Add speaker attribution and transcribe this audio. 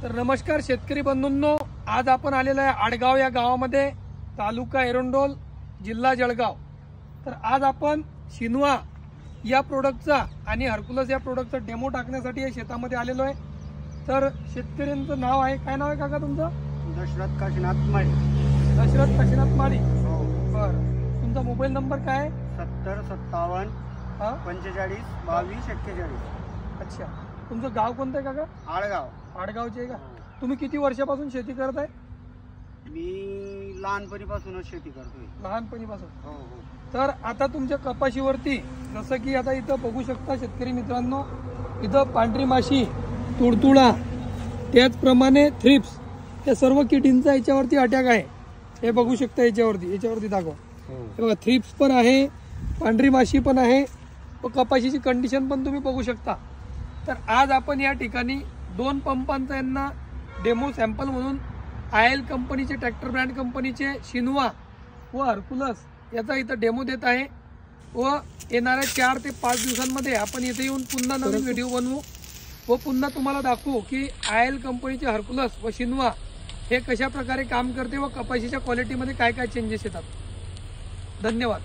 Speaker 1: तर नमस्कार शेतकरी बंधूंनो, आज आपण आलेलो आहे आडगाव या गावामध्ये, तालुका एरंडोल, जिल्हा जळगाव। तर आज आपण शिनवा या प्रोडक्टचा आणि हरकुलस या प्रोडक्टचा डेमो टाकण्यासाठी या शेतामध्ये आलेलो आहे। तर शेतकऱ्यांचं नाव आहे, काय नाव आहे काका तुमचं?
Speaker 2: दशरथ काशीनाथ माळी।
Speaker 1: दशरथ काशीनाथ माळी।
Speaker 2: हो।
Speaker 1: बरं, तुमचा मोबाईल नंबर काय आहे?
Speaker 2: 70 57 45 22 41।
Speaker 1: अच्छा, तुमचं गाव कोणतं आहे काका?
Speaker 2: आळगाव।
Speaker 1: आडगावचे आहे का? तुम्ही किती वर्षापासून शेती करत आहे?
Speaker 2: मी लहानपणीपासूनच शेती करतोय।
Speaker 1: लहानपणीपासून?
Speaker 2: हो हो।
Speaker 1: तर आता तुमच्या कपाशीवरती जसं की आता इथं बघू शकता शेतकरी मित्रांनो, इथं पांढरी माशी, तुडतुडा, त्याचप्रमाणे थ्रिप्स, या सर्व किडींचा याच्यावरती अटॅक आहे। हे बघू शकता, याच्यावरती दाखव। हे बघा, थ्रिप्स पण आहे, पांढरी माशी पण आहे, व कपाशीची कंडिशन पण तुम्ही बघू शकता। तर आज आपण या ठिकाणी 2 पंपांचा यांना डेमो सॅम्पल म्हणून आयल कंपनीचे, ट्रॅक्टर ब्रँड कंपनीचे शिनवा व हरकुलस याचा इथं डेमो देत आहे। व येणाऱ्या 4 ते 5 दिवसांमध्ये आपण इथे येऊन पुन्हा नवीन व्हिडिओ बनवू व पुन्हा तुम्हाला दाखवू की आयल कंपनीचे हरकुलस व शिनवा हे कशा प्रकारे काम करते व कपाशीच्या क्वालिटीमध्ये काय काय चेंजेस येतात। धन्यवाद।